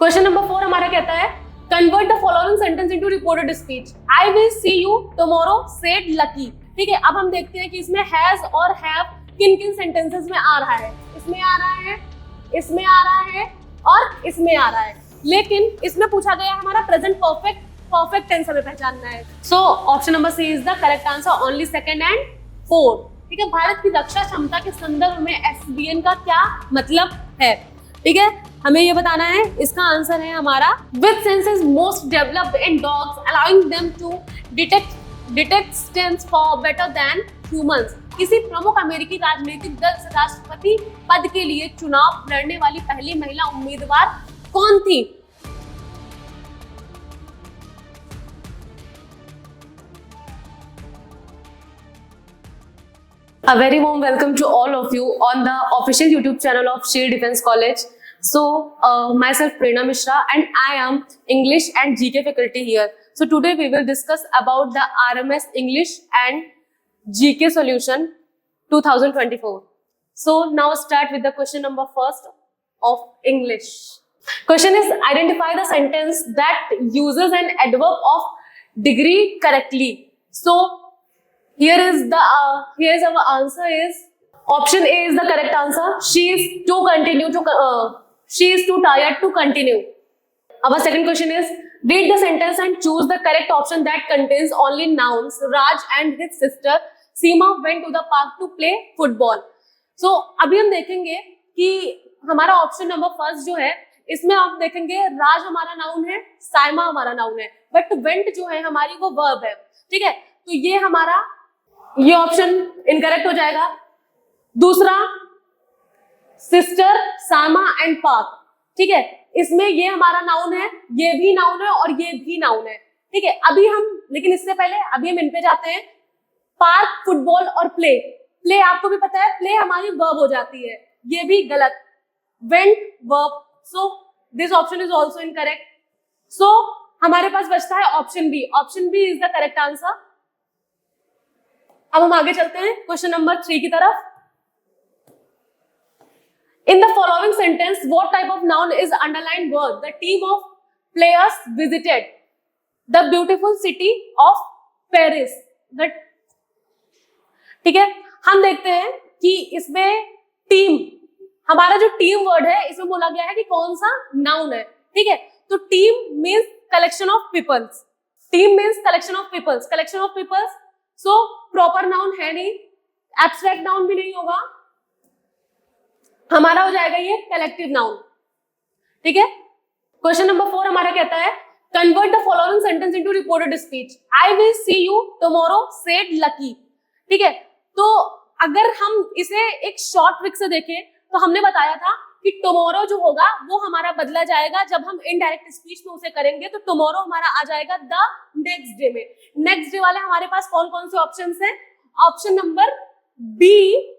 Question number 4 हमारा कहता है convert the following sentence into reported speech. I will see you tomorrow said lucky. ठीक है, अब हम देखते हैं कि इसमें हैज और हैव किन किन सेंटेंसेस में आ रहा है। इसमें आ रहा है, इसमें आ रहा है और इसमें आ रहा है, लेकिन इसमें पूछा गया है हमारा प्रेजेंट परफेक्ट टेंस हमें पहचानना है। So option number C is the correct answer, only second and fourth. ठीक है, भारत की रक्षा क्षमता के संदर्भ में एसडीएन का क्या मतलब है। ठीक है, हमें ये बताना है। इसका आंसर है हमारा which senses most developed in dogs allowing them to detect stains for better than humans. किसी प्रमुख अमेरिकी राजनीतिक दल से राष्ट्रपति पद के लिए चुनाव लड़ने वाली पहली महिला उम्मीदवार कौन थी। A very warm welcome to all of you on the official YouTube channel of Shield Defense College. So, myself Prerna Mishra and I am English and GK faculty here. So today we will discuss about the RMS English and GK solution 2024. So now start with the question number first of English. Question is identify the sentence that uses an adverb of degree correctly. So here's our answer is option A is the correct answer. She is too tired to continue. Our second question is read the sentence and choose the correct option that contains only nouns. Raj and his sister Seema went to the park to play football. So अभी हम देखेंगे कि हमारा option number first जो है इसमें आप देखेंगे राज हमारा नाउन है, साइमा हमारा नाउन है, बट वेंट जो है हमारी वो वर्ब है। ठीक है, तो ये ऑप्शन इनकरेक्ट हो जाएगा। दूसरा सिस्टर सामा एंड पार्क, ठीक है, इसमें ये हमारा नाउन है, ये भी नाउन है और ये भी नाउन है। ठीक है, लेकिन इससे पहले अभी हम इन पे जाते हैं। पार्क, फुटबॉल और प्ले आपको भी पता है प्ले हमारी वर्ब हो जाती है, ये भी गलत। Went verb, so this option is also incorrect. So हमारे पास बचता है option B. Option B is the correct answer. अब हम आगे चलते हैं क्वेश्चन नंबर 3 की तरफ। In the following sentence, what type of noun is underlined word? The team of players visited the beautiful city of Paris. ठीक है, हम देखते हैं कि इसमें टीम, हमारा जो टीम वर्ड है इसमें बोला गया है कि कौन सा नाउन है। ठीक है, तो team means collection of peoples. Team means collection of peoples, collection of peoples. So proper noun है नहीं, एब्स्ट्रैक्ट नाउन भी नहीं होगा, हमारा हो जाएगा ये कलेक्टिव नाउन। ठीक है, क्वेश्चन नंबर 4 हमारा कहता है convert the following sentence into reported speech. I will see you tomorrow said lucky. ठीक है, तो अगर हम इसे एक शॉर्ट ट्रिक से देखें तो हमने बताया था कि टुमारो जो होगा वो हमारा बदला जाएगा जब हम इनडायरेक्ट स्पीच में उसे करेंगे, तो टुमारो हमारा आ जाएगा द नेक्स्ट डे में। नेक्स्ट डे वाले हमारे पास कौन कौन से ऑप्शंस हैं? Option number B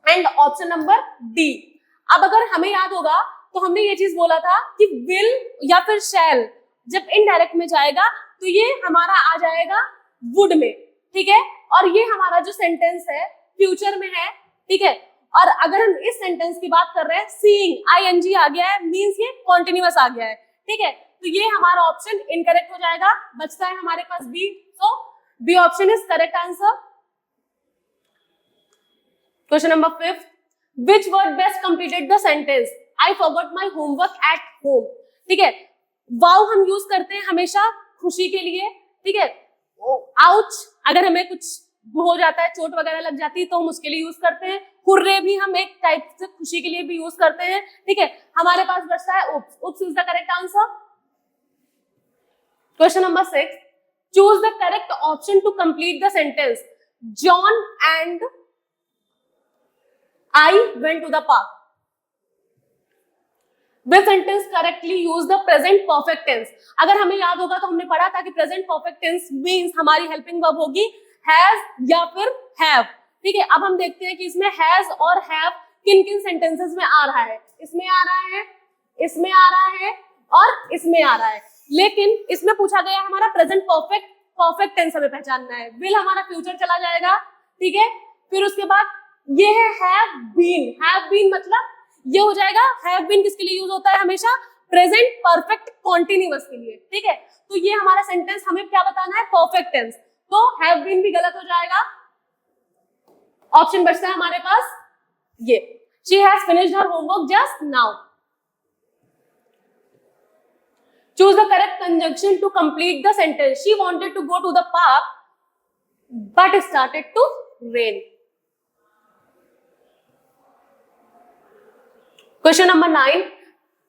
and option number D. अब अगर हमें याद होगा तो हमने ये चीज बोला था कि विल या फिर शैल जब इनडायरेक्ट में जाएगा तो ये हमारा आ जाएगा वुड में। ठीक है, और ये हमारा जो सेंटेंस है फ्यूचर में है। ठीक है, और अगर हम इस सेंटेंस की बात कर रहे हैं, सीइंग आईएनजी आ गया है, मींस ये कॉन्टिन्यूअस आ गया है। ठीक है, तो ये हमारा ऑप्शन इनकरेक्ट हो जाएगा, बचता है हमारे पास B. So B option is correct answer. Question number 5, which word best completed the sentence I forgot my homework at home. ठीक है, वाओ हम यूज करते हैं हमेशा खुशी के लिए। ठीक है, आउच अगर हमें कुछ हो जाता है, चोट वगैरह लग जाती है तो हम उसके लिए यूज करते हैं। हुर्रे भी हम एक टाइप से खुशी के लिए भी यूज करते हैं। ठीक है, हमारे पास बचता है oops. Oops is the correct answer. Question number 6, choose the correct option to complete the sentence John and I went to the park. This sentence correctly use the present perfect tense। अगर हमें याद होगा तो हमने पढ़ा था कि present perfect tense means हमारी helping verb होगी has या फिर have। ठीक है, अब हम देखते हैं कि इसमें has और have किन किन sentences में आ रहा है। इसमें आ रहा है, इसमें आ रहा है और इसमें आ रहा है, लेकिन इसमें पूछा गया हमारा present perfect tense हमें पहचानना है। will हमारा future चला जाएगा। ठीक है, फिर उसके बाद ये है have been मतलब ये हो जाएगा। हैव बीन किसके लिए यूज होता है? हमेशा प्रेजेंट परफेक्ट कॉन्टिन्यूअस के लिए, ठीक है। तो ये हमारा सेंटेंस हमें क्या बताना है, परफेक्ट टेंस, तो हैव बीन भी गलत हो जाएगा। ऑप्शन बचता है हमारे पास ये, she has finished her homework just now. Choose the correct conjunction to complete the sentence. She wanted to go to the park, but it started to rain. Question number 9.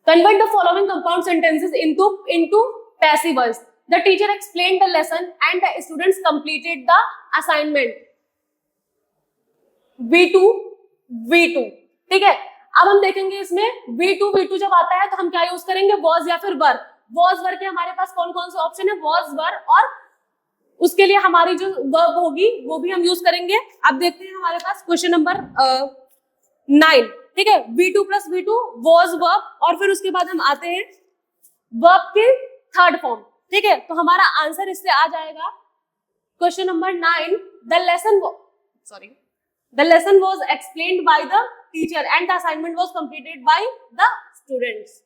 Convert the following compound sentences into passive voice. The teacher explained the lesson and the students completed the assignment. V2, V2, ठीक है। अब हम देखेंगे इसमें V2, V2 जब आता है तो हम क्या यूज करेंगे, was या फिर were। वॉज वर्ब के हमारे पास कौन कौन से ऑप्शन है, वॉज वर्ब, और उसके लिए हमारी जो वर्ब होगी वो भी हम यूज करेंगे। अब देखते हैं हमारे पास क्वेश्चन नंबर 9, ठीक है। V2 plus V2 was verb, और फिर उसके बाद हम आते हैं वर्ब के थर्ड फॉर्म, ठीक है। तो हमारा आंसर इससे आ जाएगा question number 9, the lesson was explained by the teacher and the assignment was completed by the students.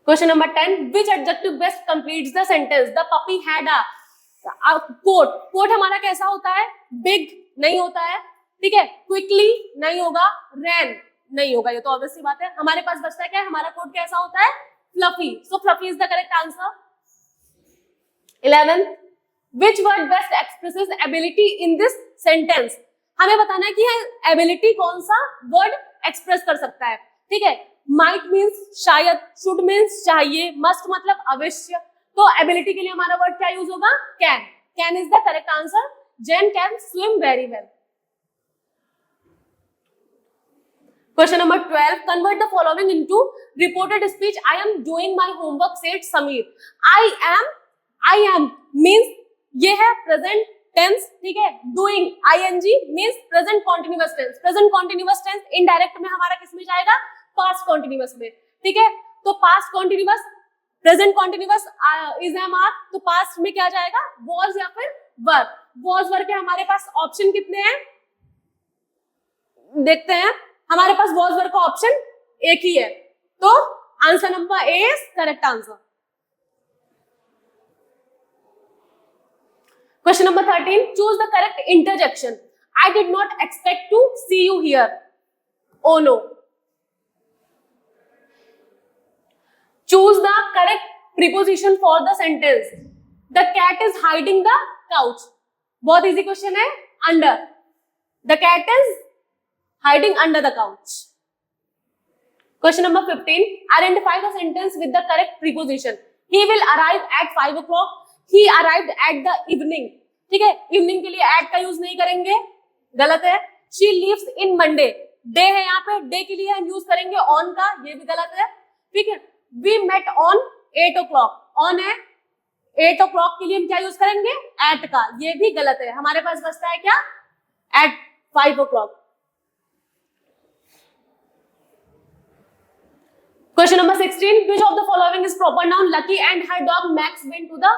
Question number 10. Which adjective best completes the sentence? The puppy had a coat. Coat हमारा कैसा होता है, big नहीं होता है, ठीक है। Quickly नहीं होगा, ran नहीं होगा, ये तो obvious सी बात है। हमारे पास बचता है क्या, हमारा कोट कैसा होता है, fluffy. So fluffy is the correct answer. 11. Which word best expresses ability in this sentence? हमें बताना है कि ability कौन सा word express कर सकता है, ठीक है। माइट मीन्स शायद, शुड मीन्स चाहिए, मस्ट मतलब अवश्य। तो एबिलिटी के लिए हमारा वर्ड क्या यूज होगा, can. Can is the correct answer. Jane can swim very well. Question number 12. Convert the following into reported speech. I am doing my homework said Sameer. I am means ये है present tense, ठीक है। Doing ING means present continuous tense. Present continuous tense indirect में हमारा किस में जाएगा, past continuous में, ठीक है। तो past continuous, present continuous is am are, तो पास्ट में क्या जाएगा, वॉज या फिर वर। वॉज वर के हमारे पास ऑप्शन कितने हैं, देखते हैं। हमारे पास वॉज वर का ऑप्शन एक ही है, तो answer number A is correct answer. Question number 13. Choose the correct interjection. I did not expect to see you here. Oh no. Choose the correct preposition for the sentence. The cat is hiding the couch. बहुत easy question है, under. The cat is hiding under the couch. Question number 15. Identify the sentence with the correct preposition. He will arrive at 5 o'clock. He arrived at the evening. ठीक है, evening के लिए at का use नहीं करेंगे, गलत है। She lives in Monday. Day है यहाँ पे, day के लिए हम यूज करेंगे on का, ये भी गलत है, ठीक है। We met on 8 o'clock. On है, 8 o'clock के लिए हम क्या यूज करेंगे, at का, ये भी गलत है। हमारे पास बचता है क्या, at 5 o'clock. Question number 16. Which of the following is proper noun? Lucky and her dog Max went to the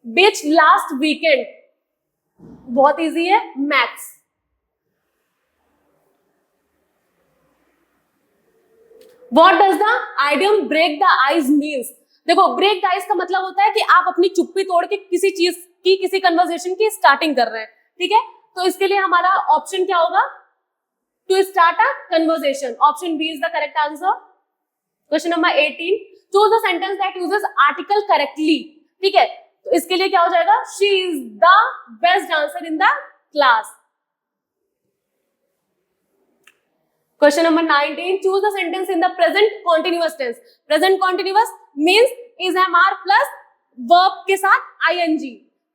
beach last weekend. बहुत इजी है, Max. What does the idiom break the ice means? देखो, break the ice का मतलब होता है कि आप अपनी चुप्पी तोड़ के किसी चीज की, किसी कन्वर्सेशन की स्टार्टिंग कर रहे हैं, ठीक है। तो इसके लिए हमारा ऑप्शन क्या होगा, to start a conversation. Option B is the correct answer. Question number 18. Choose the sentence that uses article correctly, ठीक है। तो इसके लिए क्या हो जाएगा, she is the best dancer in the class. Question number 19. Choose the sentence in the present continuous tense. Present continuous means is am are plus verb के साथ ing,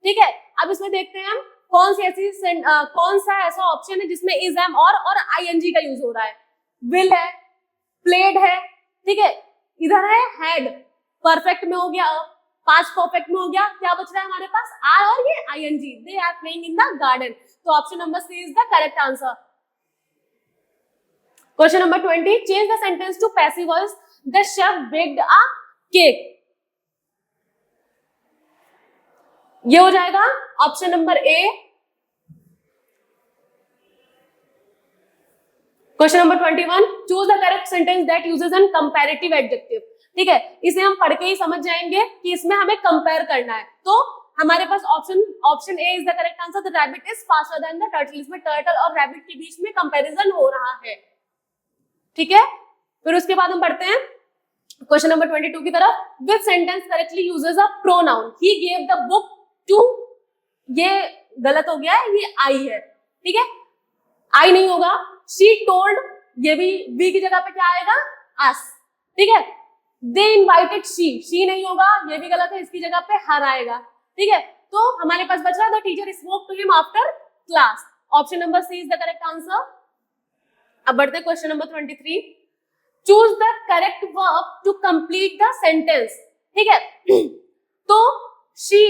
ठीक है। अब इसमें देखते हैं हम कौन सा ऐसा ऑप्शन है जिसमें is am और ing का यूज हो रहा है। will है, played है, ठीक है। इधर है had, परफेक्ट में हो गया, पास्ट परफेक्ट में हो गया, क्या बच रहा है हमारे पास, are और ये ing, they are playing in the garden। तो option number C is the correct answer. Question number 20. Change the sentence to passive voice. The chef baked a cake. ये हो जाएगा option number A. Question number 21, choose the correct sentence that uses an comparative adjective. ठीक है, इसे हम पढ़ के ही समझ जाएंगे कि इसमें हमें कंपेयर करना है। तो हमारे पास option A is the correct answer, the rabbit is faster than the turtle. इसमें टर्टल और रैबिट के बीच में कंपैरिजन हो रहा है। ठीक है, फिर उसके बाद हम पढ़ते हैं क्वेश्चन नंबर 22 की तरफ। Which sentence correctly uses a pronoun, he gave the book to, ये गलत हो गया है, ये आई है। ठीक है, आई नहीं होगा। शी टोल्ड, ये भी वी की जगह पे क्या आएगा, अस। ठीक है, दे इनवाइटेड शी नहीं होगा, ये भी गलत है, इसकी जगह पे हर आएगा। ठीक है, तो हमारे पास बच रहा है the teacher spoke to him after class. Option number C is the correct answer. अब बढ़ते हैं question number 23। Choose the correct verb to complete the sentence. ठीक है, तो she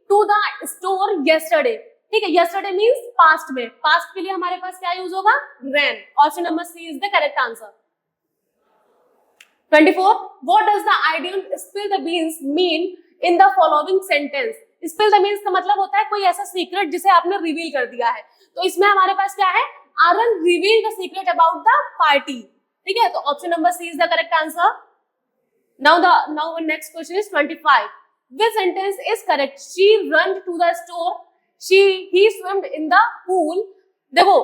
to the store yesterday। ठीक है, yesterday मींस पास्ट में, past के लिए हमारे पास क्या यूज होगा, ran। Option number C is the correct answer. 24, what does the idiom spill the beans mean in the following sentence? spill the beans का मतलब होता है कोई ऐसा सीक्रेट जिसे आपने रिवील कर दिया है। तो इसमें हमारे पास क्या है, Aaron revealed the secret about the party। ठीक है, तो option number C is the correct answer. Now next question is 25. Which sentence is correct? She ran to the store. He swam in the pool। देखो,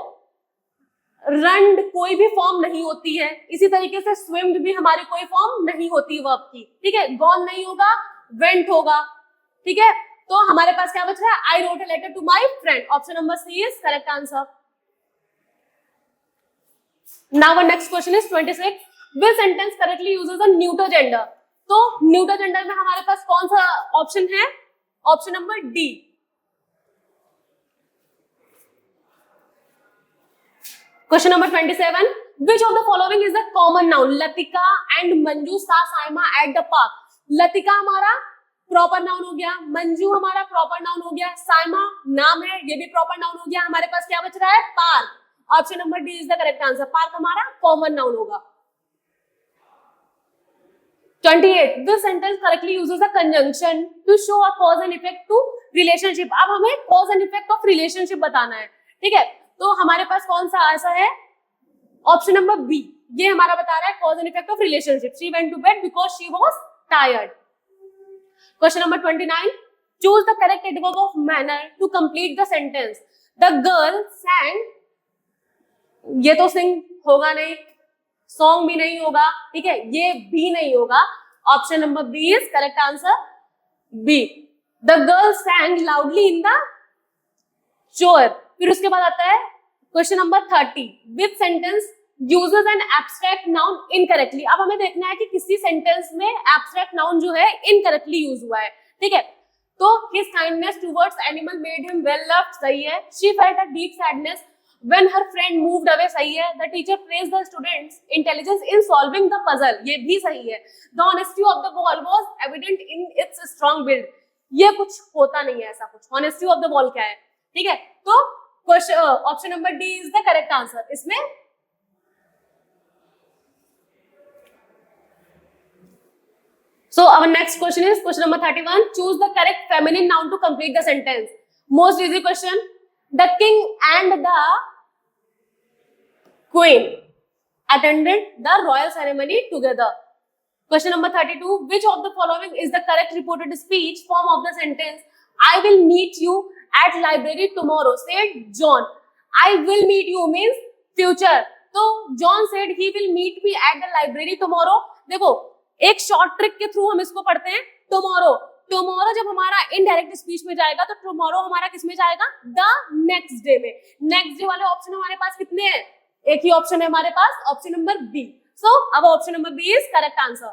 run कोई भी form नहीं होती है, इसी तरीके से स्विम्ड भी हमारी कोई फॉर्म नहीं होती वर्ब की। ठीक है, गॉन नहीं होगा, वेंट होगा। ठीक है, तो हमारे पास क्या बच रहा है, I wrote a letter to my friend. Option number C is correct answer. Now next question is 26. Which sentence correctly uses a neuter gender? तो न्यूटर जेंडर में हमारे पास कौन सा ऑप्शन है, option number D. Question number 27. Which of the following is a common noun? Latika and Manju saw Saima at the park. Latika हमारा proper noun हो गया, मंजू हमारा प्रॉपर नाउन हो गया, साइमा नाम है, ये भी प्रॉपर नाउन हो गया। हमारे पास क्या बच रहा है, park. Option number D is the correct answer. Park हमारा कॉमन नाउन होगा। 28. This sentence correctly uses a conjunction to show a cause and effect to relationship। अब हमें cause and effect of relationship बताना है। ठीक है, तो हमारे पास कौन सा ऐसा है, ऑप्शन नंबर बी, ये हमारा बता रहा है cause and effect of relationship। She went to bed because she was tired। Question number 29. Choose the correct adverb of manner to complete the sentence। The girl sang, ये तो sing होगा नहीं, song भी नहीं होगा। ठीक है, ये भी नहीं होगा। Option number B is correct answer, B. The girl sang loudly in the choir. फिर उसके बाद आता है question number 30। Which sentence uses an abstract noun incorrectly. अब हमें देखना है कि किसी सेंटेंस में एब्स्ट्रैक्ट नाउन जो है इनकरेक्टली यूज हुआ है। ठीक है, तो his kindness towards animal made him well loved, सही है। She felt a deep sadness when her friend moved away, सही है। The teacher praised the students' intelligence in solving the puzzle, ये भी सही है। The honesty of the wall was evident in its strong build, ये कुछ होता नहीं है ऐसा कुछ। honesty of the wall क्या है, ठीक है। तो question option number D is the correct answer इसमें। So our next question is question number 31. Choose the correct feminine noun to complete the sentence. Most easy question. The king and the queen attended the royal ceremony together. Question number 32. Which of the following is the correct reported speech form of the sentence? I will meet you at library tomorrow, said John. I will meet you means future. तो John said he will meet me at the library tomorrow. देखो, एक short trick के through हम इसको पढ़ते हैं। Tomorrow, tomorrow जब हमारा इनडायरेक्ट स्पीच में जाएगा तो टुमारो हमारा किस में जाएगा, द नेक्स्ट डे में। नेक्स्ट डे वाले ऑप्शन हमारे पास कितने हैं, एक ही ऑप्शन है हमारे पास, ऑप्शन नंबर बी। सो अब option number B is correct answer.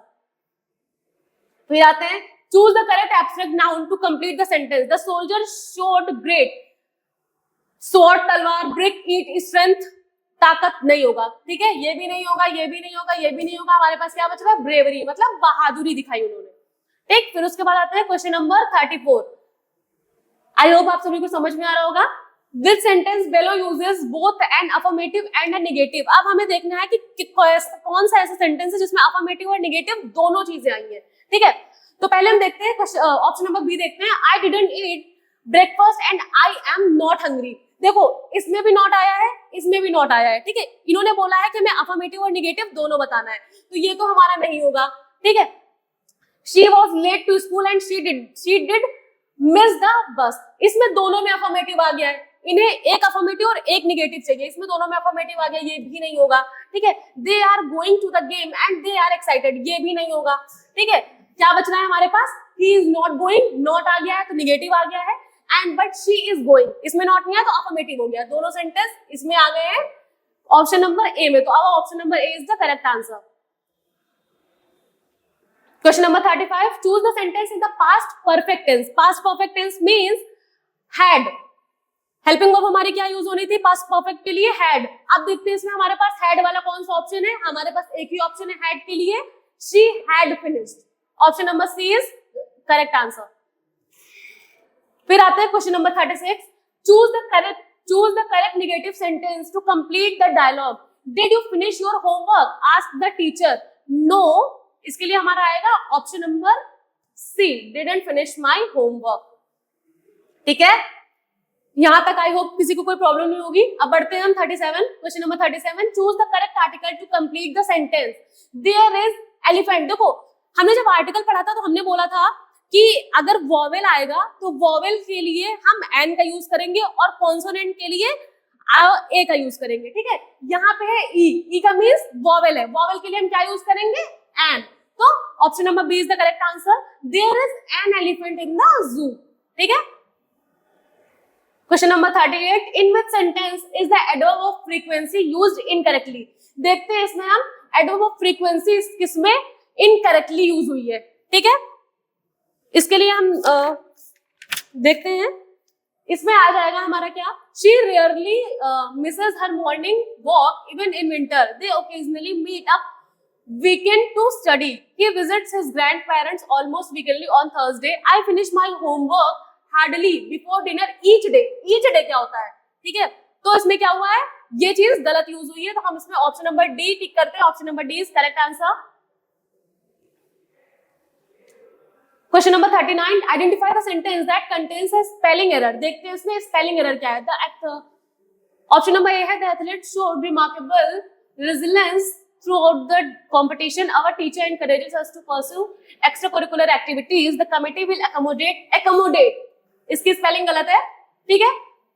फिर आते हैं, choose the correct abstract noun to complete the sentence. The soldier showed great, sword तलवार, ब्रिक ईट स्ट्रेंथ, ताकत नहीं होगा। ठीक है, ये भी नहीं होगा, ये भी नहीं होगा, ये भी नहीं होगा। हमारे पास क्या बच रहा है, ब्रेवरी, मतलब बहादुरी दिखाई उन्होंने। ठीक, फिर उसके बाद आता है क्वेश्चन नंबर 34। आई होप आप सभी को समझ में आ रहा होगा। Which sentence below uses both an affirmative and a negative। अब हमें देखना है कि कौन सा ऐसा सेंटेंस है जिसमें अफर्मेटिव और नेगेटिव दोनों चीजें आई हैं। ठीक है, तो पहले हम देखते हैं ऑप्शन नंबर बी देखते हैं। I didn't eat breakfast and I am not hungry। देखो, इसमें भी नॉट आया है, इसमें भी नॉट आया है, ठीक है। इन्होंने बोला है कि मैं अफर्मेटिव और निगेटिव दोनों बताना है, तो ये तो हमारा नहीं होगा, ठीक है। She was late to school and she did miss the bus, इसमें दोनों में अफर्मेटिव आ गया है, इन्हें एक अफर्मेटिव और एक निगेटिव चाहिए, इसमें दोनों में अफर्मेटिव आ गया, ये भी नहीं होगा, ठीक है। They are going to the game and they are excited, ये भी नहीं होगा, ठीक है। क्या बच रहा है हमारे पास, he is not going, not आ गया है तो निगेटिव आ गया है, and but she is going, इसमें नॉट नहीं है तो अफर्मेटिव हो गया, दोनों सेंटेंस इसमें आ गए हैं ऑप्शन नंबर ए में, तो अब option number A is the correct answer. Question number 35, choose the sentence in the past perfect tense. Past perfect tense means had, helping verb हमारी क्या यूज होनी थी पास्ट परफेक्ट के लिए, हैड। अब देखते हैं इसमें हमारे पास हैड वाला कौन सा ऑप्शन है, हमारे पास एक ही ऑप्शन है हैड के लिए, she had finished, option number C is correct answer. फिर आते हैं question number 36, choose the correct negative sentence to complete the dialogue. Did you finish your homework, ask the teacher. No, इसके लिए हमारा आएगा option number C, didn't finish my homework, ठीक है। यहां तक आई होप किसी को कोई प्रॉब्लम नहीं होगी। अब बढ़ते हैं हम 37, question number 37, choose the correct article to complete the sentence. There is elephant. देखो हमने जब आर्टिकल पढ़ा था तो हमने बोला था कि अगर वॉवेल आएगा तो वॉवेल के लिए हम एन का यूज करेंगे और कॉन्सोनेंट के लिए ए का यूज करेंगे, ठीक है। यहाँ पे है ई का मीन्स वॉवेल है, वॉवेल के लिए हम क्या यूज करेंगे, एन, तो option number B is the correct answer. There is an elephant in the zoo, ठीक है। Question number 38, in which sentence is the adverb of frequency used incorrectly. देखते हैं इसमें हम एडवर्ब ऑफ फ्रीक्वेंसी किसमें incorrectly use हुई है, ठीक है। इसके लिए हम देखते हैं, इसमें आ जाएगा हमारा क्या, she rarely misses her morning walk even in winter, they occasionally meet up weekend to study, he visits his grandparents almost weekly on Thursday, I finish my homework hardly before dinner each day क्या होता है, ठीक है। तो इसमें क्या हुआ है, ये चीज गलत यूज हुई है, तो हम इसमें ऑप्शन नंबर डी टिक करते हैं, option number D is correct answer. Question number 39, identify the sentence that contains a spelling error. देखते हैं इसमें स्पेलिंग एरर क्या है। ऑप्शन नंबर ए है, the athlete showed remarkable resilience throughout the competition, our teacher encourages us to pursue extracurricular activities, the committee will accommodate, इसकी spelling गलत है, ठीक है।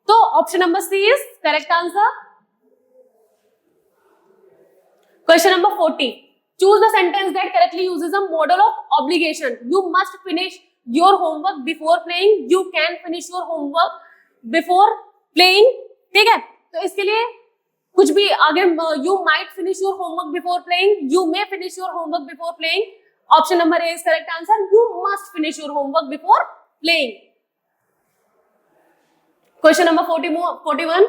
तो option number C is correct answer. Question number 40, choose the sentence that correctly uses a model of obligation, you must finish your homework before playing, you can finish your homework before playing, ठीक है। तो इसके लिए कुछ भी आगे, you might finish your homework before playing, you may finish your homework before playing, option number A is correct answer, you must finish your homework before playing. Question number 41,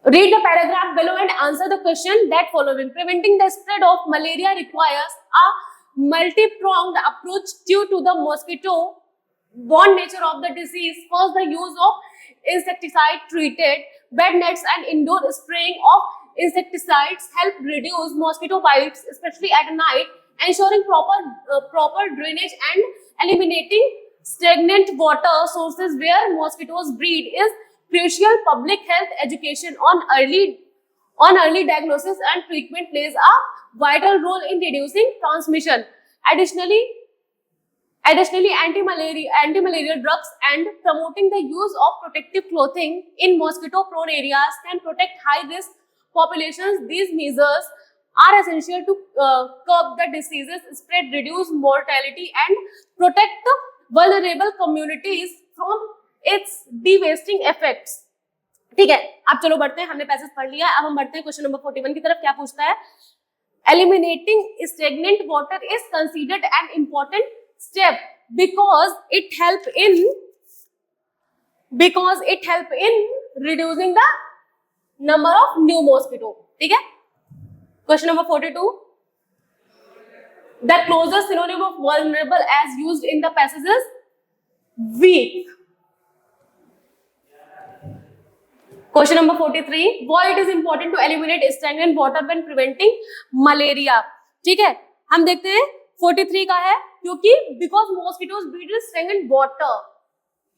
read the paragraph below and answer the question that following. Preventing the spread of malaria requires a multi-pronged approach due to the mosquito-borne nature of the disease. First, the use of insecticide treated bed nets and indoor spraying of insecticides help reduce mosquito bites, especially at night. Ensuring proper drainage and eliminating stagnant water sources where mosquitoes breed is crucial. Public health education on early diagnosis and treatment plays a vital role in reducing transmission. Additionally, anti-malarial drugs and promoting the use of protective clothing in mosquito-prone areas can protect high-risk populations. These measures are essential to curb the disease's spread, reduce mortality, and protect vulnerable communities from its devastating effects. ठीक है, अब चलो बढ़ते हैं, हमने passage पढ़ लिया, अब हम बढ़ते हैं क्वेश्चन नंबर 41 की तरफ। क्या पूछता है, eliminating stagnant water is considered an important step because it help in reducing the number of new mosquito, ठीक है। Question number 42, the closest synonym of vulnerable as used in the passage is weak. Question number 43, why it is important to eliminate stagnant water when preventing malaria, ठीक है। हम देखते हैं 43 का है, क्योंकि because mosquitoes breed in stagnant water,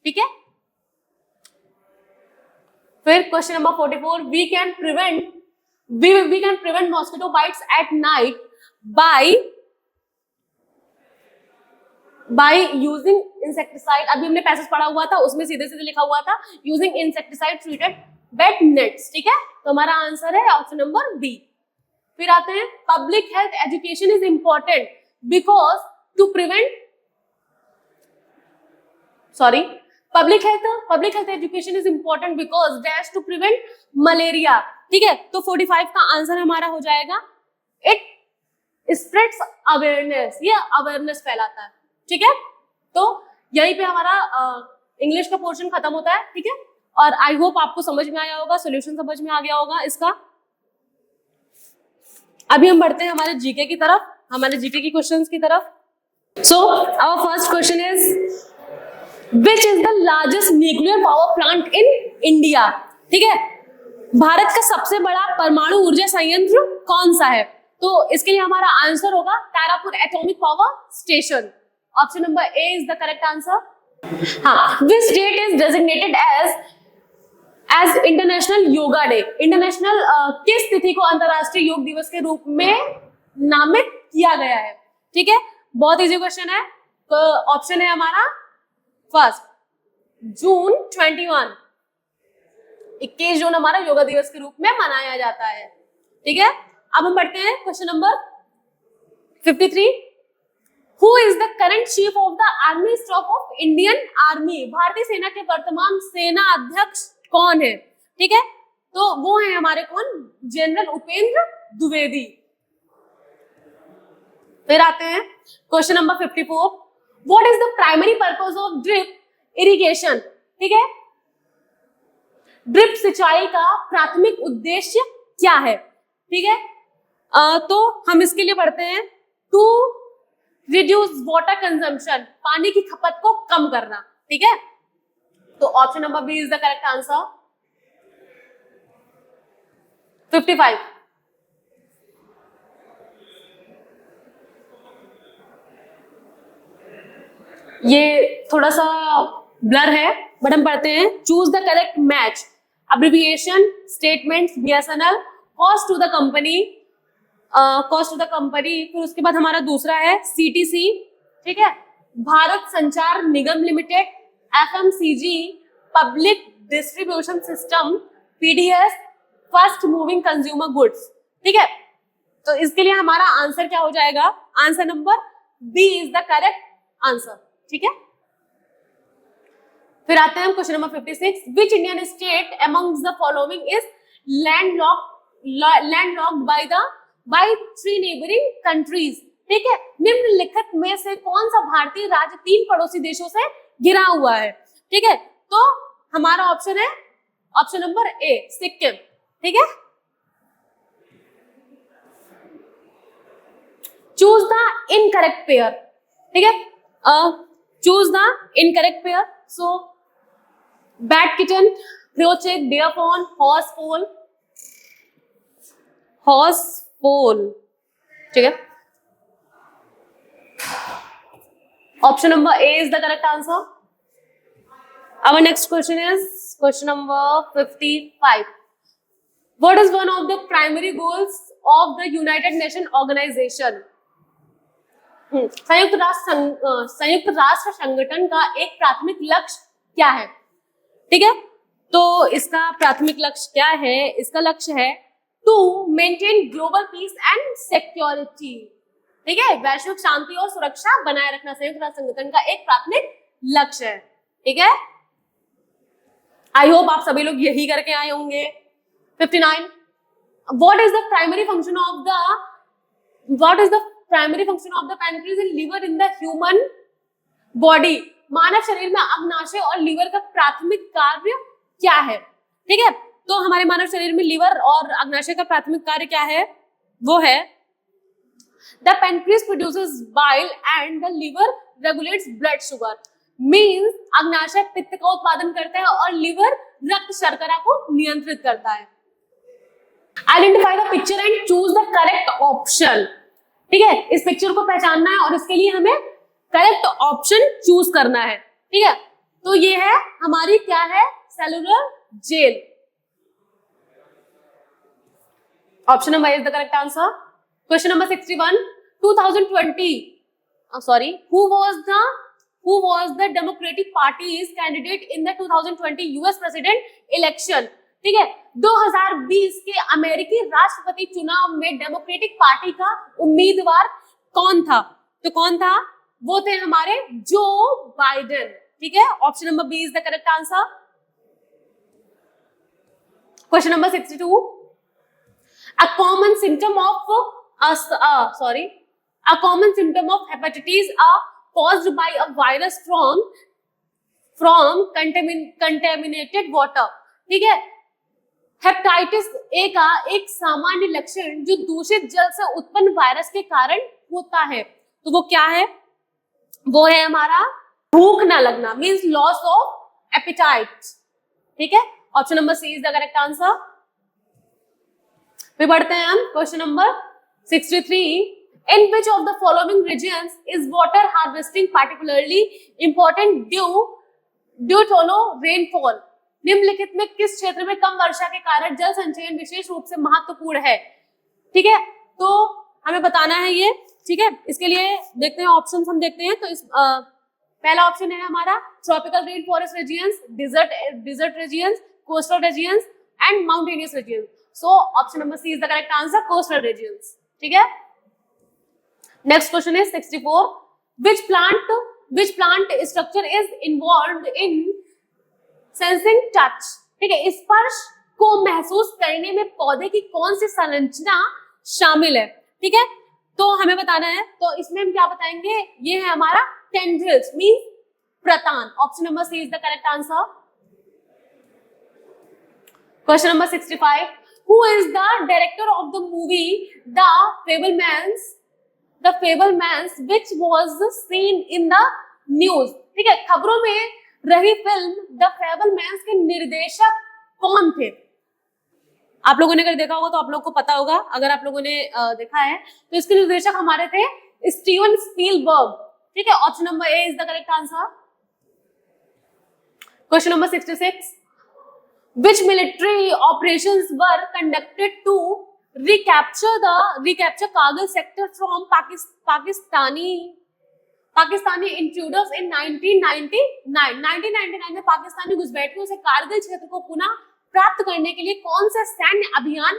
ठीक है। फिर question number 44, we can prevent mosquito bites at night by using insecticide. अभी हमने पैसेज पढ़ा हुआ था, उसमें सीधे सीधे लिखा हुआ था using insecticide treated bed nets. ठीक है, तो हमारा आंसर है ऑप्शन नंबर बी। फिर आते हैं, public health education is important because to prevent public health education is important because dash to prevent malaria. ठीक है, तो 45 का आंसर हमारा हो जाएगा इट स्प्रेड्स अवेयरनेस, ये अवेयरनेस फैलाता है। ठीक है, तो यहीं पे हमारा इंग्लिश का पोर्शन खत्म होता है। ठीक है, और आई होप आपको समझ में आया होगा, सॉल्यूशन समझ में आ गया होगा इसका। अभी हम बढ़ते हैं हमारे जीके की तरफ, हमारे जीके की क्वेश्चंस की तरफ। So our first question is which is the largest nuclear power plant in India. ठीक है, भारत का सबसे बड़ा परमाणु ऊर्जा संयंत्र कौन सा है? तो इसके लिए हमारा आंसर होगा Tarapur atomic power station. Option number A is the correct answer. हाँ, which date is designated as international yoga day. International किस तिथि को अंतरराष्ट्रीय योग दिवस के रूप में नामित किया गया है? ठीक है, बहुत इजी क्वेश्चन है। तो ऑप्शन है हमारा फर्स्ट जून 21 जून हमारा योगा दिवस के रूप में मनाया जाता है। ठीक है, अब हम बढ़ते हैं question number 53। Who is the current chief of the army staff of Indian Army? भारतीय सेना के वर्तमान सेना अध्यक्ष कौन है? ठीक है, तो वो है हमारे कौन? जनरल उपेंद्र द्विवेदी। फिर आते हैं question number 54। What is the primary purpose of drip irrigation? ठीक है, ड्रिप सिंचाई का प्राथमिक उद्देश्य क्या है? ठीक है, तो हम इसके लिए पढ़ते हैं टू रिड्यूस वाटर कंजम्पशन, पानी की खपत को कम करना। ठीक है, तो option number B is the correct answer. 55। ये थोड़ा सा ब्लर है, बट हम पढ़ते हैं choose the correct match, abbreviation, statements, BSNL, cost to the company, फिर उसके बाद हमारा दूसरा है सीटीसी। ठीक है, Bharat Sanchar Nigam limited, FMCG, public distribution system, PDS, first moving consumer goods. ठीक है, तो इसके लिए हमारा आंसर क्या हो जाएगा? Answer number B is the correct answer. ठीक है, फिर आते हैं हम question number 56। Which Indian state amongst the following is landlocked by 3 neighbouring countries. ठीक है, निम्नलिखित में से कौन सा भारतीय राज्य 3 पड़ोसी देशों से घिरा हुआ है? ठीक है, तो हमारा ऑप्शन है ऑप्शन नंबर ए, सिक्किम। ठीक है, चूज द इनकरेक्ट पेयर। ठीक है, choose the incorrect pair. So bat kitten, crow chick, deer fawn, horse foal. ठीक है, option number A is the correct answer. Our next question is question number 55. What is one of the primary goals of the United Nations Organization? संयुक्त राष्ट्र संगठन का एक प्राथमिक लक्ष्य क्या है? ठीक है, तो इसका प्राथमिक लक्ष्य क्या है? इसका लक्ष्य है to maintain global peace and security. ठीक है, वैश्विक शांति और सुरक्षा बनाए रखना संयुक्त राष्ट्र संगठन का एक प्राथमिक लक्ष्य है। ठीक है, आई होप आप सभी लोग यही करके आए होंगे। 59. What is the primary function of the pancreas and liver in the human body? मानव शरीर में अग्नाशय और लीवर का प्राथमिक कार्य क्या है? ठीक है, तो हमारे मानव शरीर में लीवर और अग्नाशय का प्राथमिक कार्य क्या है? वो है the pancreas produces bile and the liver regulates blood sugar. Means अग्नाशय पित्त का उत्पादन करता है और लीवर रक्त शर्करा को नियंत्रित करता है। Identify the picture and choose the correct option. ठीक है, इस पिक्चर को पहचानना है और इसके लिए हमें करेक्ट ऑप्शन चूज करना है। ठीक है, तो ये है हमारी क्या है? Cellular jail. Option number A is the correct answer. Question number 61. 2020 sorry, who was the Democratic Party's candidate in the 2020 US president election? ठीक है, 2020 के अमेरिकी राष्ट्रपति चुनाव में डेमोक्रेटिक पार्टी का उम्मीदवार कौन था? तो कौन था? वो थे हमारे जो बाइडेन. ठीक है, option number B is the correct answer. Question number 62. A common symptom of hepatitis are caused by a virus from contaminated water. ठीक है, हेपेटाइटिस ए का एक सामान्य लक्षण जो दूषित जल से उत्पन्न वायरस के कारण होता है, तो वो क्या है? वो है हमारा भूख ना लगना, मींस लॉस ऑफ एपेटाइट. ठीक है, option number C is the correct answer. फिर बढ़ते हैं हम question number 63. In which of the following regions is water harvesting particularly important due to low rainfall? निम्नलिखित में किस क्षेत्र में कम वर्षा के कारण जल संचयन विशेष रूप से महत्वपूर्ण है? ठीक है, तो हमें बताना है ये. ठीक है, इसके लिए देखते हैं ऑप्शंस. हम देखते हैं तो इस पहला ऑप्शन है हमारा tropical rain forest regions, desert regions, coastal regions and mountainous regions. So option number C is the correct answer, coastal regions. ठीक है, next question is 64. which plant structure is involved in sensing touch? ठीक है, स्पर्श को महसूस करने में पौधे की कौन सी संरचना शामिल है? ठीक है, तो हमें बताना है. तो इसमें हम क्या बताएंगे? ये है हमारा टेंड्रिल्स, मींस प्रतान. Option number C is the correct answer. Question number 65. Who is the director of the movie The Fabelmans which was seen in the news? ठीक है, खबरों में रही फिल्म द फेबलमैन्स के निर्देशक कौन थे? आप लोगों ने अगर देखा होगा तो आप लोगों को पता होगा. अगर आप लोगों ने देखा है तो इसके निर्देशक हमारे थे स्टीवन स्पीलबर्ग. ठीक है, option number A is the correct answer. Question number 66. Which military operations were conducted to recapture Kargil sector from Pakistani intruders in 1999? 1999 में पाकिस्तानी घुसपैठियों से कारगिल क्षेत्र को पुनः प्राप्त करने के लिए कौन से सैन्य अभियान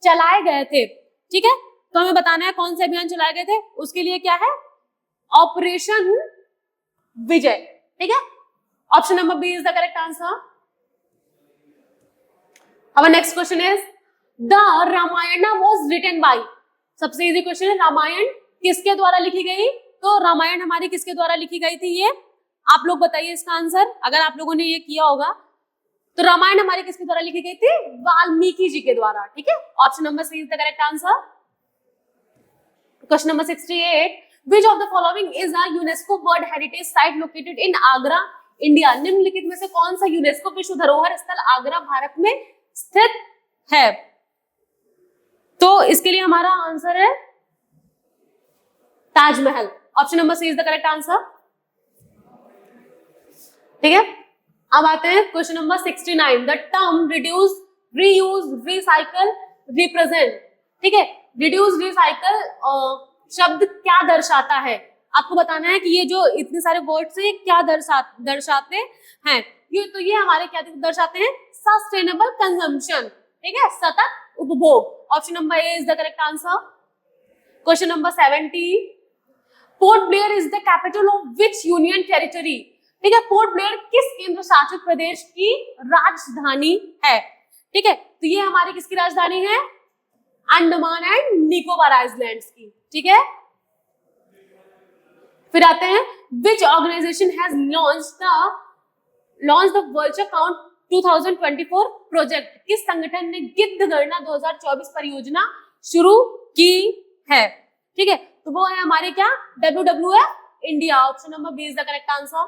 चलाए गए थे? ठीक है, तो हमें बताना है कौन से अभियान चलाए गए थे. उसके लिए क्या है? ऑपरेशन विजय. ठीक है, option number B is the correct answer. Our next question is the Ramayana was written by. सबसे इजी क्वेश्चन है, रामायण किसके द्वारा लिखी गई? तो रामायण हमारी किसके द्वारा लिखी गई थी? ये आप लोग बताइए इसका आंसर. अगर आप लोगों ने ये किया होगा तो रामायण हमारी किसके द्वारा लिखी गई थी? वाल्मीकि जी के द्वारा. ठीक है, option number C is the correct answer. Question number 68. Which of the following is a UNESCO World Heritage Site located in Agra, India? निम्नलिखित में से कौन सा यूनेस्को विश्व धरोहर स्थल आगरा भारत में स्थित है? तो इसके लिए हमारा आंसर है Taj Mahal. Option number C is the correct answer. ठीक है, अब आते हैं question number 69. The term reduce, reuse, recycle, represent. ठीक है, रिड्यूस, रिसाइकल शब्द क्या दर्शाता है? आपको बताना है कि ये जो इतने सारे वर्ड्स हैं क्या दर्शाते हैं. ये हमारे क्या दर्शाते हैं? Sustainable consumption. ठीक है, सतत उपभोग. Option number A is the correct answer. Question number 70. Port Blair is the capital of which union territory? ठीक है, पोर्ट ब्लेयर किस केंद्र शासित प्रदेश की राजधानी है? ठीक है, तो ये हमारी किसकी राजधानी है? अंडमान एंड निकोबार आइलैंड्स की. ठीक है, फिर आते हैं which organization has launch the virtual count 2024 project? किस संगठन ने गिद्ध गणना 2024 परियोजना शुरू की है? ठीक है, तो वो है हमारे क्या? WWF India. Option number B is the correct answer.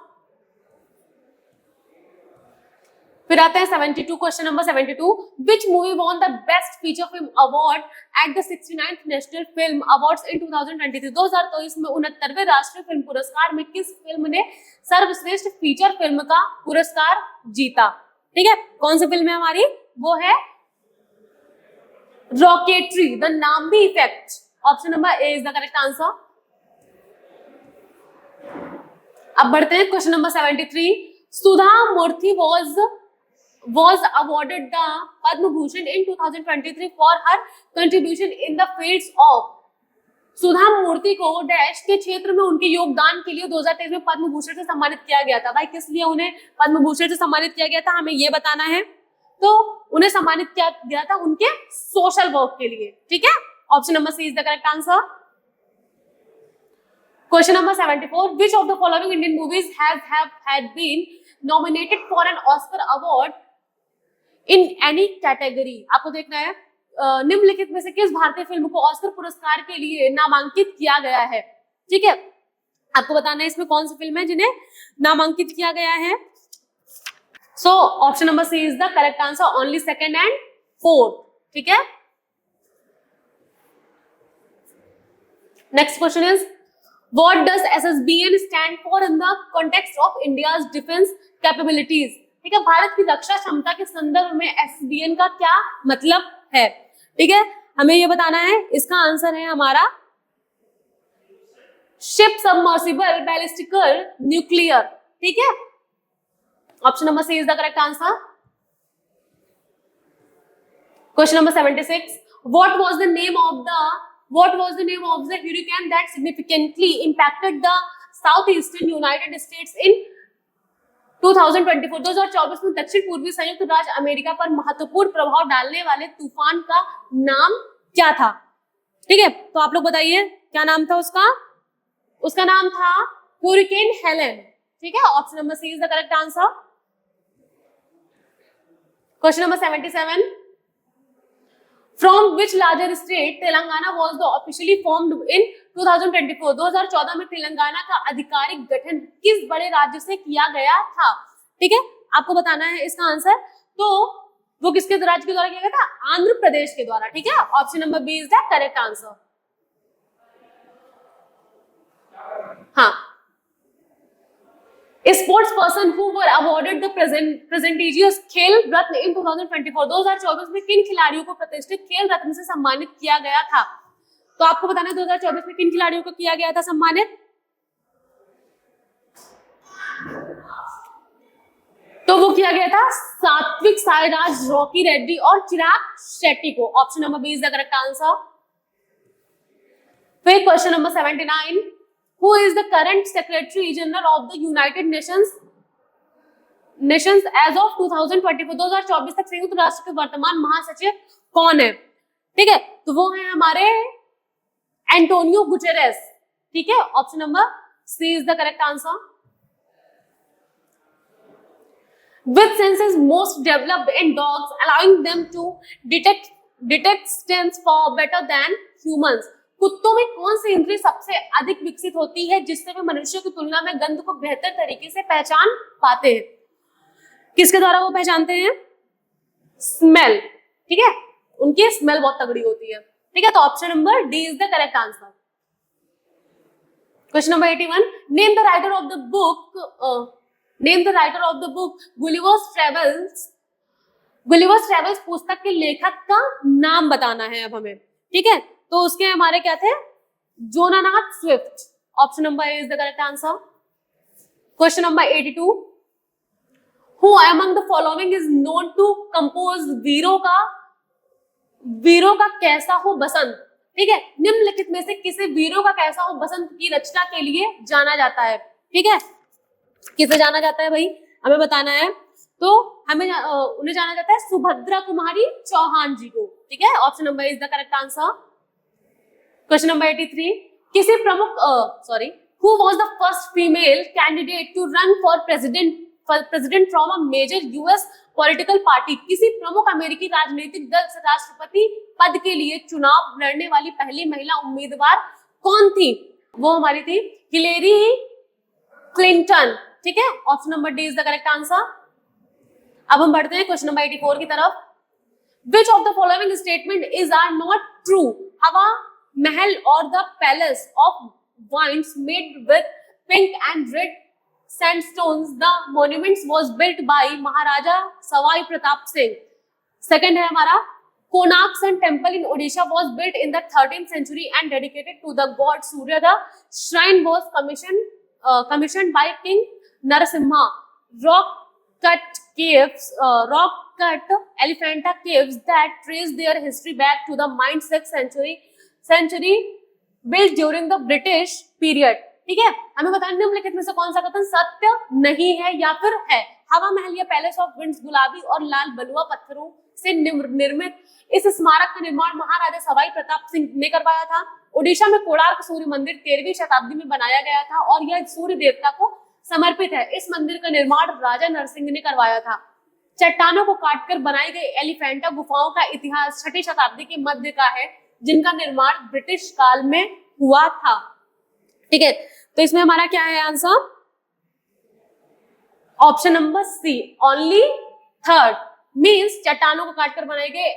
फिर आते हैं 72. Question number 72. Which movie won the best feature film award at the 69th national film awards in 2023? 2023 में 69वें राष्ट्रीय फिल्म पुरस्कार में किस फिल्म ने सर्वश्रेष्ठ फीचर फिल्म का पुरस्कार जीता? ठीक है, कौन सी फिल्म है हमारी? वो है rocketry, the Nambi effect. Option number A is the correct answer. अब बढ़ते हैं question number 73। Sudha Murthy was awarded the Padma Bhushan in 2023 for her contribution in the fields of। सुधा मूर्ति को डैश के क्षेत्र में उनके योगदान के लिए 2023 में पद्म भूषण से सम्मानित किया गया था। भाई किस लिए उन्हें पद्म भूषण से सम्मानित किया गया था, हमें ये बताना है। तो उन्हें सम्मानित किया गया था उनके सोशल वर्क के लिए, ठीक है। Option number C is the correct answer. Question number 74। Which of the following Indian movies had been nominated for an Oscar award in any category। आपको देखना है निम्नलिखित में से किस भारतीय फिल्म को ऑस्कर पुरस्कार के लिए नामांकित किया गया है, ठीक है। आपको बताना है इसमें कौन सी फिल्म है जिन्हें नामांकित किया गया है। So option number C is the correct answer, only second and fourth, ठीक है। Next question is what does SSBN stand for in the context of India's defence capabilities, ठीक है। भारत की रक्षा क्षमता के संदर्भ में SSBN का क्या मतलब है, ठीक है। हमें ये बताना है। इसका आंसर है हमारा शिप सबमर्सिबल बैलिस्टिकल न्यूक्लियर, ठीक है। Option number C is the correct answer. Question number 76। What was the name of the hurricane that significantly impacted the southeastern United States in 2024? 2024 में दक्षिण पूर्वी संयुक्त राज्य अमेरिका पर महत्वपूर्ण प्रभाव डालने वाले तूफान का नाम क्या था, ठीक है। तो आप लोग बताइए क्या नाम था उसका। उसका नाम था हुरिकेन हेलेन, ठीक है। Option number C is the correct answer. Question number 77। From which larger state Telangana was the officially formed in 2024? 2014 में तेलंगाना का आधिकारिक गठन किस बड़े राज्य से किया गया था, ठीक है। आपको बताना है इसका आंसर। तो वो किसके राज्य के द्वारा किया गया था? आंध्र प्रदेश के द्वारा, ठीक है। Option number B is the correct answer. हाँ, sports person who were awarded the prestigious Khel Ratna इन 2024? 2024 में किन खिलाड़ियों को प्रतिष्ठित खेल रत्न से सम्मानित किया गया था? तो आपको बताना है 2024 में किन खिलाड़ियों को किया गया था सम्मानित। तो वो किया गया था सात्विक साईराज, रॉकी रेड्डी और चिराग शेट्टी को। Option number B is the correct answer. फिर question number 79। Who is the current Secretary General of the United Nations as of 2024? 2024 तक संयुक्त राष्ट्र के वर्तमान महासचिव कौन है, ठीक है। तो वो है हमारे एंटोनियो गुटेरेस, ठीक है। Option number C is the correct answer. Which sense is most developed in dogs, allowing them to detect scents for better than humans? कुत्तों में कौन सी इंद्रिय सबसे अधिक विकसित होती है जिससे वे मनुष्यों की तुलना में गंध को बेहतर तरीके से पहचान पाते हैं? किसके द्वारा वो पहचानते हैं? स्मेल, ठीक है। उनकी स्मेल बहुत तगड़ी होती है, ठीक है। तो option number D is the correct answer. Question number 81। Name the writer of the book Gulliver's travels पुस्तक के लेखक का नाम बताना है अब हमें, ठीक है। तो उसके हमारे क्या थे? Jonathan Swift. Option number A is the correct answer. Question number 82। Who among the following is known to compose वीरों का कैसा हो बसंत, ठीक है। निम्नलिखित में से किसे वीरों का कैसा हो बसंत की रचना के लिए जाना जाता है, ठीक है। किसे जाना जाता है भाई, हमें बताना है। तो हमें उन्हें जाना जाता है सुभद्रा कुमारी चौहान जी को, ठीक है। Option number is the correct answer. Question number 83। किसी प्रमुख who was the first female candidate to run for president from a major US political party? किसी प्रमुख अमेरिकी राजनीतिक दल से राष्ट्रपति पद के लिए चुनाव लड़ने वाली पहली महिला उम्मीदवार कौन थी? वो हमारी थी हिलेरी क्लिंटन, ठीक है। Option number D is the correct answer. अब हम बढ़ते हैं क्वेश्चन नंबर 84 की तरफ। Which of the following statement is are not true? हवा महल और the palace of wines made with pink and red sandstones, the monuments was built by Maharaja Sawai Pratap Singh. Second है हमारा Konark Sun Temple in Odisha was built in the 13th century and dedicated to the god Surya. The shrine was commissioned by King Narasimha. Rock cut Elephanta caves that trace their history back to the 6th century, built during the British period. ठीक है, हमें बताना निम्नलिखित में से कौन सा कथन सत्य नहीं है या फिर है। हवा महल या पैलेस ऑफ विंड्स गुलाबी और लाल बलुआ पत्थरों से निर्मित इस स्मारक का निर्माण महाराजा सवाई प्रताप सिंह ने करवाया था। ओडिशा में कोणार्क सूर्य मंदिर 13वीं शताब्दी में बनाया गया था और यह सूर्य देवता को समर्पित है। इस मंदिर का निर्माण राजा नरसिंह ने करवाया था। चट्टानों को काटकर बनाई गई एलिफेंटा गुफाओं का इतिहास 6वीं शताब्दी के मध्य का है, जिनका निर्माण ब्रिटिश काल में हुआ था। ठीक है, तो इसमें हमारा क्या है answer? Option number C, only third means चट्टानों को काटकर बनाए गए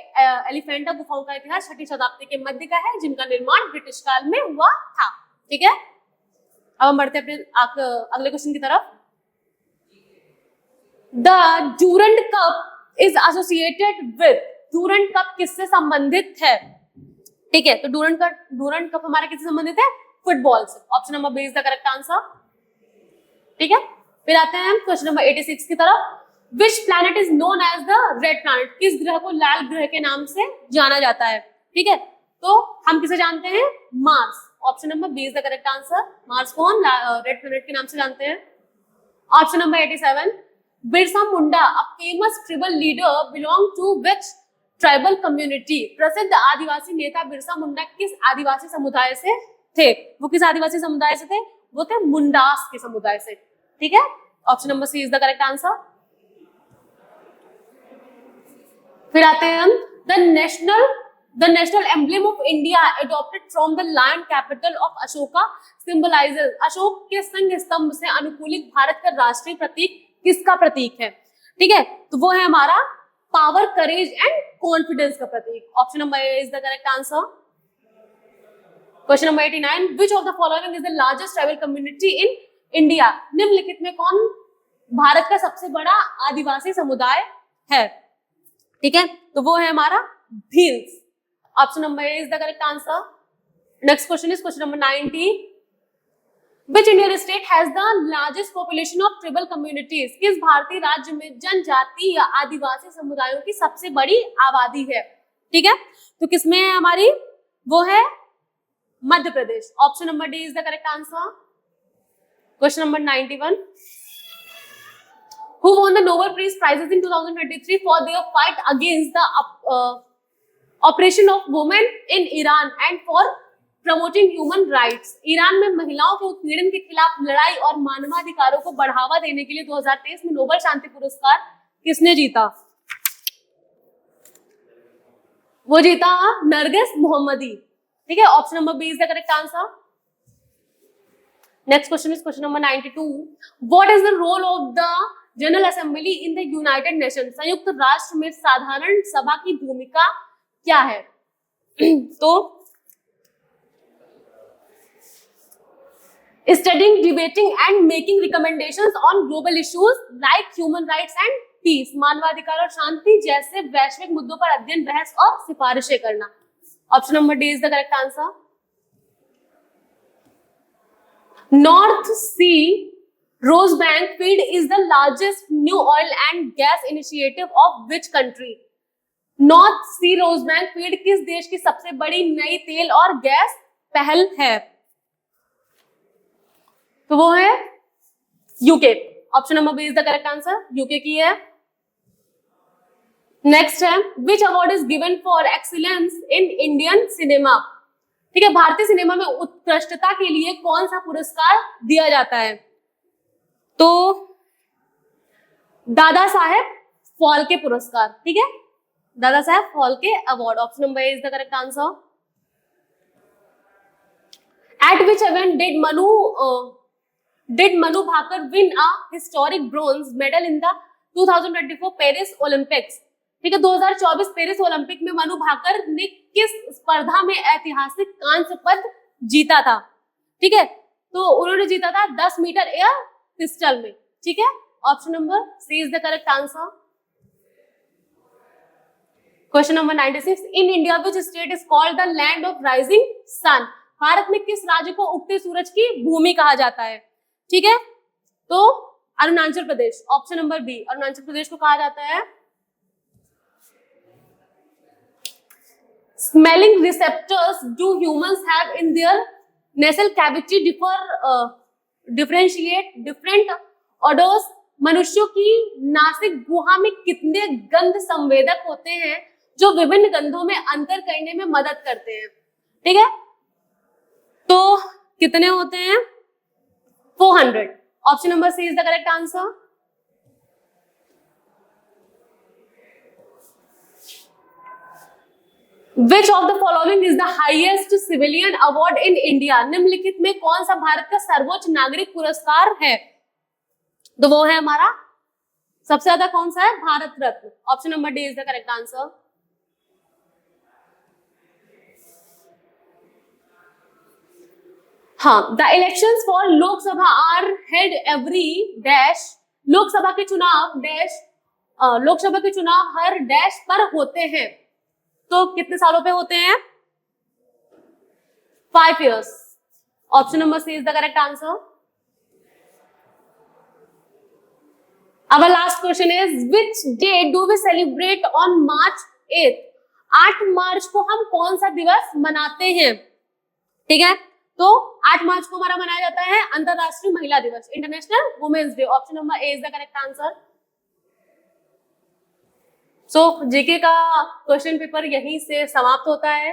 एलिफेंटा गुफाओं का इतिहास 6वीं शताब्दी के मध्य का है, जिनका निर्माण ब्रिटिश काल में हुआ था। ठीक है, अब हम बढ़ते हैं अपने अगले क्वेश्चन की तरफ। The Durand cup is associated with, Durand cup किससे संबंधित है? ठीक है, तो डूरंट कप हमारा किससे संबंधित है? फुटबॉल से। Option number B is the correct answer. ठीक है, फिर आते हैं हम क्वेश्चन नंबर 86 की तरफ। Which planet is known as the red planet, किस ग्रह को लाल ग्रह के नाम से जाना जाता है? ठीक है, तो हम किसे जानते हैं? Mars. Option number B is the correct answer. Mars को हम रेड प्लैनेट के नाम से जानते हैं। Option number 87, Birsa Munda a famous tribal leader belong to which tribal community, प्रसिद्ध आदिवासी नेता बिरसा मुंडा किस आदिवासी समुदाय से थे? वो किस आदिवासी समुदाय से थे? वो थे मुंडास के समुदाय से। ठीक है, option number C is the correct answer. फिर आते हैं हम the national emblem of India adopted from the land capital of Ashoka symbolises, Ashoka के संग स्तंभ से अनुकूलित भारत का राष्ट्रीय प्रतीक किसका प्रतीक है? ठीक है, तो वो है हमारा पावर, करेज एंड कॉन्फिडेंस का प्रतीक। Option number A is the correct answer. Question number 89, which of the following is the largest tribal community in India, निम्नलिखित में कौन भारत का सबसे बड़ा आदिवासी समुदाय है? ठीक है, तो वो है हमारा Bhils. Option number A is the correct answer. Next question is question number 90, which Indian state has the largest population of tribal communities, किस भारतीय राज्य में जनजाति या आदिवासी समुदायों की सबसे बड़ी आबादी है? ठीक है, तो किसमें है हमारी? वो है Madhya Pradesh. Option number D is the correct answer. Question number 91, who won the Nobel Peace Prizes in 2023 for their fight against the oppression of women in Iran and for promoting human rights? Iran में महिलाओं के उत्पीड़न के खिलाफ लड़ाई और मानवाधिकारों को बढ़ावा देने के लिए 2023 में नोबेल शांति पुरस्कार किसने जीता? वो जीता नरगिस मोहम्मदी। ठीक है, option number B is the correct answer. Next question is question number 92, what is the role of the General Assembly in the United Nation, संयुक्त राष्ट्र में साधारण सभा की भूमिका क्या है? तो studying, debating and making recommendations on global issues like human rights and peace, मानवाधिकार और शांति जैसे वैश्विक मुद्दों पर अध्ययन, बहस और सिफारिशें करना। Option number D is the correct answer. North Sea Rosebank field is the largest new oil and gas initiative of which country? North Sea Rosebank field किस देश की सबसे बड़ी नई तेल और गैस पहल है? तो वो है UK. Option number B is the correct answer, UK की है। नेक्स्ट है which award is given for excellence in Indian cinema? ठीक है, भारतीय सिनेमा में उत्कृष्टता के लिए कौन सा पुरस्कार दिया जाता है? तो दादा साहेब फाल्के पुरस्कार। ठीक है, Dada Saheb Phalke award. Option number A is the correct answer. At which event did Manu Bhaker win a historic bronze medal in the 2024 Paris Olympics? ठीक है, 2024 पेरिस ओलंपिक में मनु भाकर ने किस स्पर्धा में ऐतिहासिक कांस्य पदक जीता था? ठीक है, तो उन्होंने जीता था 10 मीटर एयर पिस्टल में। ठीक है, option number C is the correct answer. Question number 96, in India which state is called the land of rising sun? भारत में किस राज्य को उगते सूरज की भूमि कहा जाता है? ठीक है, तो Arunachal Pradesh, option number B, Arunachal Pradesh को कहा जाता है। Smelling receptors do humans have in their nasal cavity differentiate different odours? मनुष्यों की नासिक गुहा में कितने गंध संवेदक होते हैं जो विभिन्न गंधों में अंतर करने में मदद करते हैं? ठीक है, तो कितने होते हैं? 400। Option number C is the correct answer. Which of the following is the highest civilian award in India? निम्नलिखित में कौन सा भारत का सर्वोच्च नागरिक पुरस्कार है? तो वो है हमारा, सबसे ज्यादा कौन सा है? Bharat Ratna. Option number D is the correct answer. हाँ, the elections for Lok Sabha are held every dash. Lok Sabha के चुनाव डैश, लोकसभा के चुनाव हर डैश पर होते हैं, तो कितने सालों पे होते हैं? 5 years। Option number C is the correct answer. Our last question is, which day do we celebrate on March 8th? 8 मार्च को हम कौन सा दिवस मनाते हैं? ठीक है, तो 8 मार्च को हमारा मनाया जाता है अंतरराष्ट्रीय महिला दिवस, international women's day. Option number A is the correct answer. So GK का क्वेश्चन पेपर यहीं से समाप्त होता है।